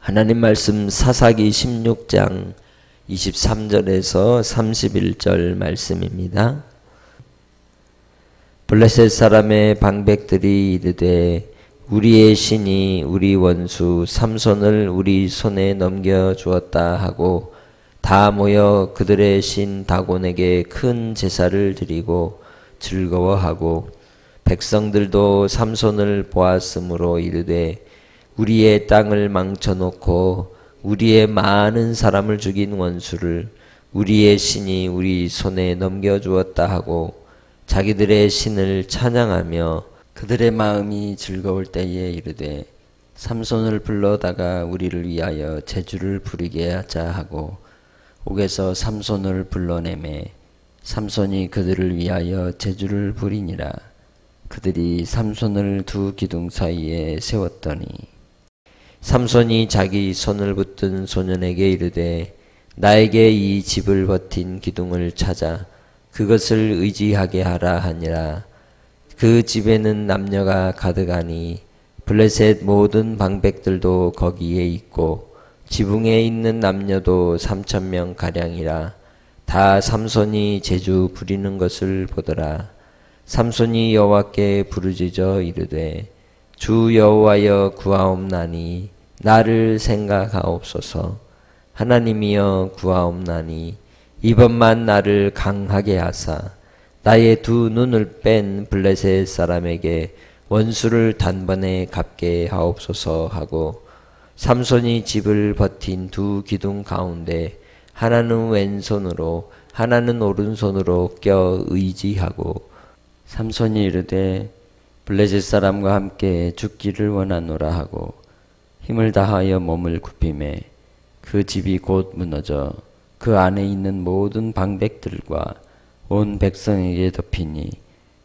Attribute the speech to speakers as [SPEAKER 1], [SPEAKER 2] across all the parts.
[SPEAKER 1] 하나님 말씀 사사기 16장 23절에서 31절 말씀입니다. 블레셋 사람의 방백들이 이르되 우리의 신이 우리 원수 삼손을 우리 손에 넘겨주었다 하고 다 모여 그들의 신 다곤에게 큰 제사를 드리고 즐거워하고 백성들도 삼손을 보았으므로 이르되 우리의 땅을 망쳐놓고 우리의 많은 사람을 죽인 원수를 우리의 신이 우리 손에 넘겨주었다 하고 자기들의 신을 찬양하며 그들의 마음이 즐거울 때에 이르되 삼손을 불러다가 우리를 위하여 제주를 부리게 하자 하고 옥에서 삼손을 불러내매 삼손이 그들을 위하여 제주를 부리니라. 그들이 삼손을 두 기둥 사이에 세웠더니 삼손이 자기 손을 붙든 소년에게 이르되 나에게 이 집을 버틴 기둥을 찾아 그것을 의지하게 하라 하니라. 그 집에는 남녀가 가득하니 블레셋 모든 방백들도 거기에 있고 지붕에 있는 남녀도 3,000명 가량이라. 다 삼손이 제주 부리는 것을 보더라. 삼손이 여호와께 부르짖어 이르되 주 여호와여 구하옵나니 나를 생각하옵소서. 하나님이여 구하옵나니 이번만 나를 강하게 하사 나의 두 눈을 뺀 블레셋 사람에게 원수를 단번에 갚게 하옵소서 하고 삼손이 집을 버틴 두 기둥 가운데 하나는 왼손으로 하나는 오른손으로 껴 의지하고 삼손이 이르되 블레셋 사람과 함께 죽기를 원하노라 하고 힘을 다하여 몸을 굽히매 그 집이 곧 무너져 그 안에 있는 모든 방백들과 온 백성에게 덮이니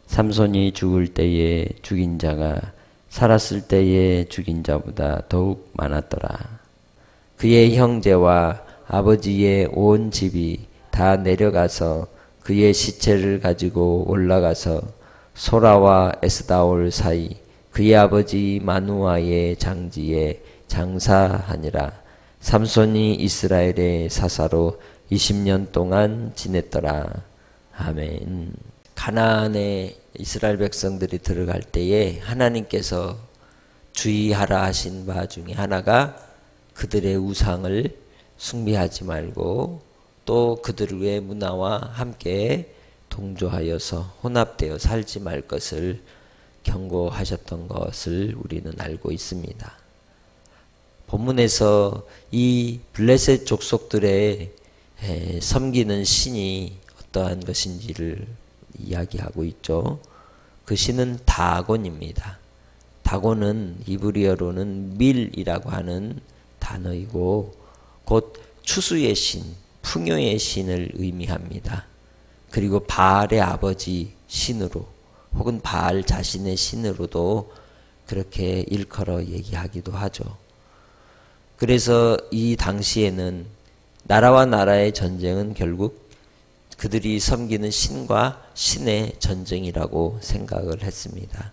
[SPEAKER 1] 삼손이 죽을 때에 죽인 자가 살았을 때에 죽인 자보다 더욱 많았더라. 그의 형제와 아버지의 온 집이 다 내려가서 그의 시체를 가지고 올라가서 소라와 에스다올 사이 그의 아버지 마누아의 장지에 장사하니라. 삼손이 이스라엘의 사사로 20년 동안 지냈더라. 아멘. 가나안에 이스라엘 백성들이 들어갈 때에 하나님께서 주의하라 하신 바 중에 하나가 그들의 우상을 숭배하지 말고 또 그들의 문화와 함께 동조하여서 혼합되어 살지 말 것을 경고하셨던 것을 우리는 알고 있습니다. 본문에서 이 블레셋 족속들의 섬기는 신이 어떠한 것인지를 이야기하고 있죠. 그 신은 다곤입니다. 다곤은 히브리어로는 밀이라고 하는 단어이고 곧 추수의 신, 풍요의 신을 의미합니다. 그리고 바알의 아버지 신으로 혹은 바알 자신의 신으로도 그렇게 일컬어 얘기하기도 하죠. 그래서 이 당시에는 나라와 나라의 전쟁은 결국 그들이 섬기는 신과 신의 전쟁이라고 생각을 했습니다.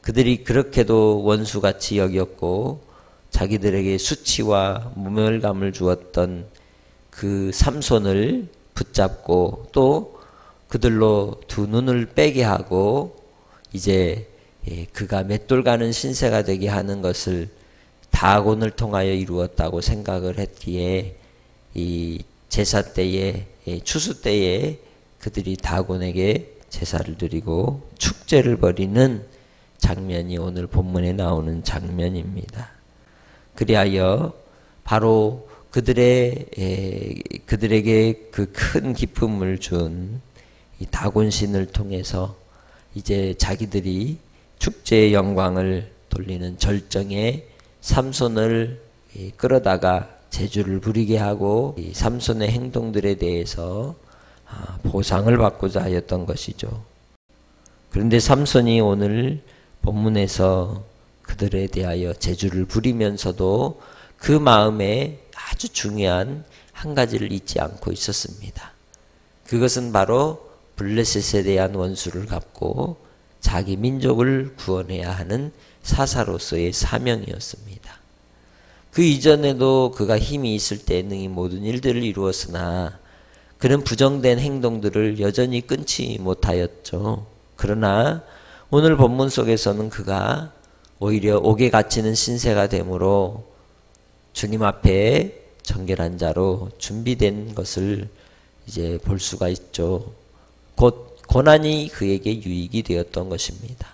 [SPEAKER 1] 그들이 그렇게도 원수같이 여겼고 자기들에게 수치와 모멸감을 주었던 그 삼손을 붙잡고 또 그들로 두 눈을 빼게 하고 이제 그가 맷돌 가는 신세가 되게 하는 것을 다곤을 통하여 이루었다고 생각을 했기에 이 제사 때에 추수 때에 그들이 다곤에게 제사를 드리고 축제를 벌이는 장면이 오늘 본문에 나오는 장면입니다. 그리하여 바로 그들에게 그 큰 기쁨을 준 이 다곤신을 통해서 이제 자기들이 축제의 영광을 돌리는 절정에 삼손을 끌어다가 제주를 부리게 하고 이 삼손의 행동들에 대해서 보상을 받고자 하였던 것이죠. 그런데 삼손이 오늘 본문에서 그들에 대하여 제주를 부리면서도 그 마음에 아주 중요한 한 가지를 잊지 않고 있었습니다. 그것은 바로 블레셋에 대한 원수를 갚고 자기 민족을 구원해야 하는 사사로서의 사명이었습니다. 그 이전에도 그가 힘이 있을 때 능히 모든 일들을 이루었으나 그는 부정된 행동들을 여전히 끊지 못하였죠. 그러나 오늘 본문 속에서는 그가 오히려 옥에 갇히는 신세가 되므로 주님 앞에 정결한 자로 준비된 것을 이제 볼 수가 있죠. 곧 고난이 그에게 유익이 되었던 것입니다.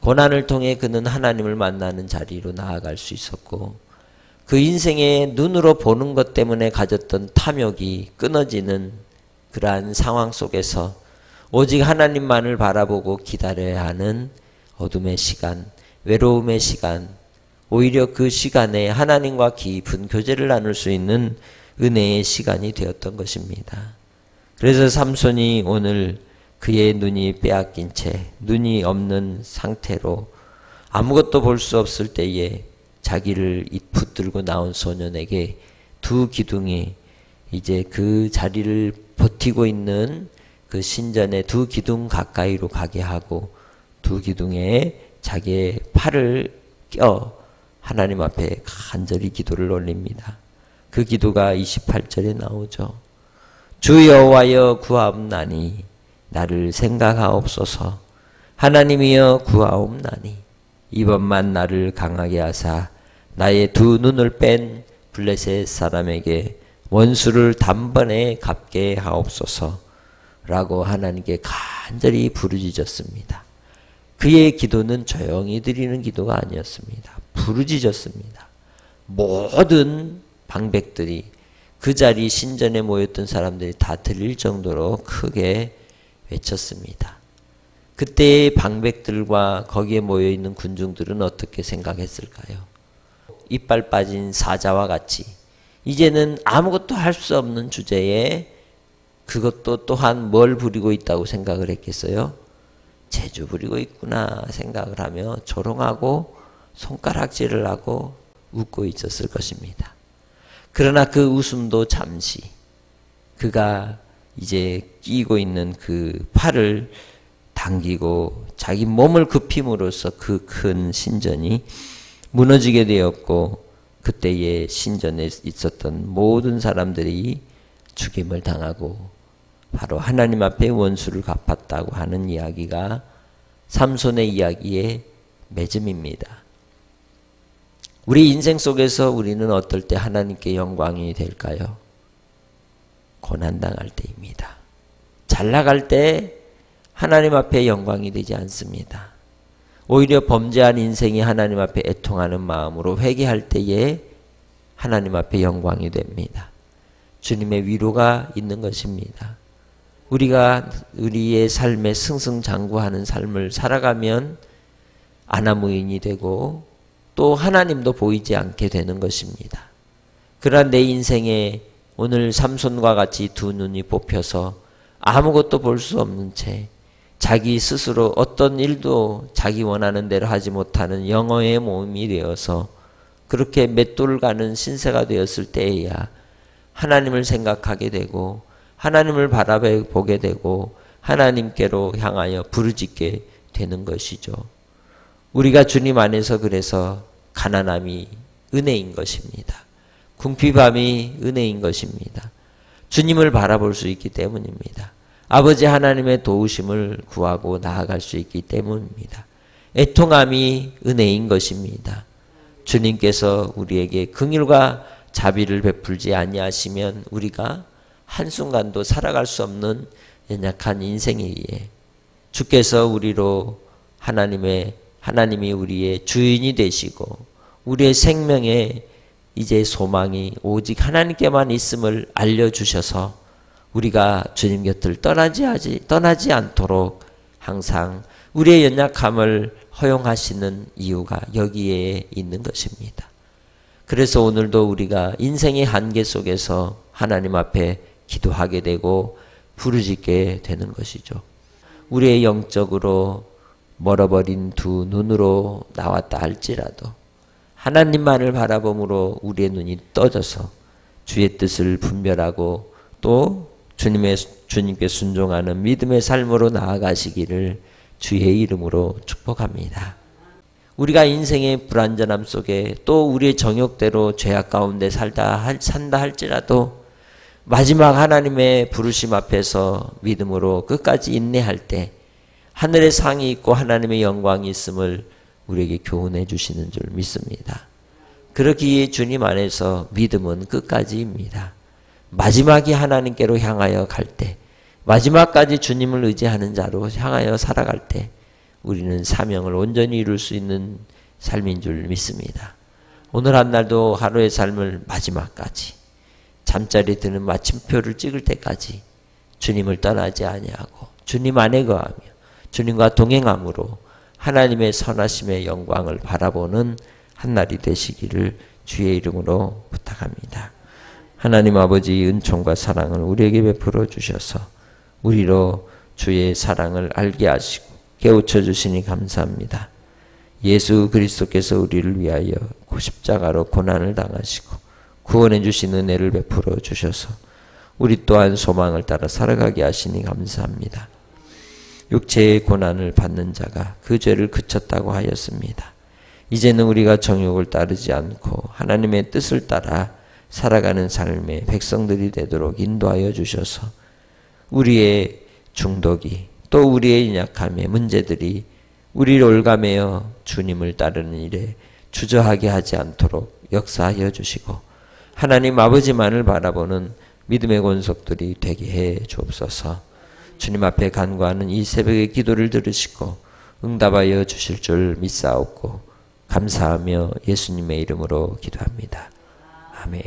[SPEAKER 1] 고난을 통해 그는 하나님을 만나는 자리로 나아갈 수 있었고 그 인생의 눈으로 보는 것 때문에 가졌던 탐욕이 끊어지는 그러한 상황 속에서 오직 하나님만을 바라보고 기다려야 하는 어둠의 시간, 외로움의 시간, 오히려 그 시간에 하나님과 깊은 교제를 나눌 수 있는 은혜의 시간이 되었던 것입니다. 그래서 삼손이 오늘 그의 눈이 빼앗긴 채 눈이 없는 상태로 아무것도 볼 수 없을 때에 자기를 붙들고 나온 소년에게 두 기둥이 이제 그 자리를 버티고 있는 그 신전의 두 기둥 가까이로 가게 하고 두 기둥에 자기의 팔을 껴 하나님 앞에 간절히 기도를 올립니다. 그 기도가 28절에 나오죠. 주 여호와여 구하옵나니 나를 생각하옵소서. 하나님이여 구하옵나니 이번만 나를 강하게 하사 나의 두 눈을 뺀 블레셋 사람에게 원수를 단번에 갚게 하옵소서 라고 하나님께 간절히 부르짖었습니다. 그의 기도는 조용히 드리는 기도가 아니었습니다. 부르짖었습니다. 모든 방백들이 그 자리 신전에 모였던 사람들이 다 들릴 정도로 크게 외쳤습니다. 그때의 방백들과 거기에 모여있는 군중들은 어떻게 생각했을까요? 이빨 빠진 사자와 같이 이제는 아무것도 할 수 없는 주제에 그것도 또한 뭘 부리고 있다고 생각을 했겠어요? 재주 부리고 있구나 생각을 하며 조롱하고 손가락질을 하고 웃고 있었을 것입니다. 그러나 그 웃음도 잠시 그가 이제 끼고 있는 그 팔을 당기고 자기 몸을 굽힘으로써 그 큰 신전이 무너지게 되었고 그때의 신전에 있었던 모든 사람들이 죽임을 당하고 바로 하나님 앞에 원수를 갚았다고 하는 이야기가 삼손의 이야기의 맺음입니다. 우리 인생 속에서 우리는 어떨 때 하나님께 영광이 될까요? 고난당할 때입니다. 잘 나갈 때 하나님 앞에 영광이 되지 않습니다. 오히려 범죄한 인생이 하나님 앞에 애통하는 마음으로 회개할 때에 하나님 앞에 영광이 됩니다. 주님의 위로가 있는 것입니다. 우리가 우리의 삶에 승승장구하는 삶을 살아가면 아나무인이 되고 또 하나님도 보이지 않게 되는 것입니다. 그러나 내 인생에 오늘 삼손과 같이 두 눈이 뽑혀서 아무것도 볼 수 없는 채 자기 스스로 어떤 일도 자기 원하는 대로 하지 못하는 영어의 몸이 되어서 그렇게 맷돌 가는 신세가 되었을 때에야 하나님을 생각하게 되고 하나님을 바라보게 되고 하나님께로 향하여 부르짖게 되는 것이죠. 우리가 주님 안에서 그래서 가난함이 은혜인 것입니다. 궁핍함이 은혜인 것입니다. 주님을 바라볼 수 있기 때문입니다. 아버지 하나님의 도우심을 구하고 나아갈 수 있기 때문입니다. 애통함이 은혜인 것입니다. 주님께서 우리에게 긍휼과 자비를 베풀지 아니하시면 우리가 한순간도 살아갈 수 없는 연약한 인생이기에 주께서 우리로 하나님이 우리의 주인이 되시고 우리의 생명에 이제 소망이 오직 하나님께만 있음을 알려주셔서 우리가 주님 곁을 떠나지 않도록 항상 우리의 연약함을 허용하시는 이유가 여기에 있는 것입니다. 그래서 오늘도 우리가 인생의 한계 속에서 하나님 앞에 기도하게 되고 부르짖게 되는 것이죠. 우리의 영적으로 멀어버린 두 눈으로 나왔다 할지라도 하나님만을 바라봄으로 우리의 눈이 떠져서 주의 뜻을 분별하고 또 주님께 순종하는 믿음의 삶으로 나아가시기를 주의 이름으로 축복합니다. 우리가 인생의 불완전함 속에 또 우리의 정욕대로 죄악 가운데 산다 할지라도 마지막 하나님의 부르심 앞에서 믿음으로 끝까지 인내할 때 하늘의 상이 있고 하나님의 영광이 있음을 우리에게 교훈해 주시는 줄 믿습니다. 그렇기에 주님 안에서 믿음은 끝까지입니다. 마지막이 하나님께로 향하여 갈 때, 마지막까지 주님을 의지하는 자로 향하여 살아갈 때 우리는 사명을 온전히 이룰 수 있는 삶인 줄 믿습니다. 오늘 한 날도 하루의 삶을 마지막까지 잠자리 드는 마침표를 찍을 때까지 주님을 떠나지 아니하고 주님 안에 거하며 주님과 동행함으로 하나님의 선하심의 영광을 바라보는 한 날이 되시기를 주의 이름으로 부탁합니다. 하나님 아버지 은총과 사랑을 우리에게 베풀어 주셔서 우리로 주의 사랑을 알게 하시고 깨우쳐 주시니 감사합니다. 예수 그리스도께서 우리를 위하여 십자가로 고난을 당하시고 구원해 주신 은혜를 베풀어 주셔서 우리 또한 소망을 따라 살아가게 하시니 감사합니다. 육체의 고난을 받는 자가 그 죄를 그쳤다고 하였습니다. 이제는 우리가 정욕을 따르지 않고 하나님의 뜻을 따라 살아가는 삶의 백성들이 되도록 인도하여 주셔서 우리의 중독이 또 우리의 약함의 문제들이 우리를 올가매어 주님을 따르는 일에 주저하게 하지 않도록 역사하여 주시고 하나님 아버지만을 바라보는 믿음의 권속들이 되게 해 주옵소서. 주님 앞에 간구하는 이 새벽의 기도를 들으시고 응답하여 주실 줄 믿사옵고 감사하며 예수님의 이름으로 기도합니다. 아멘.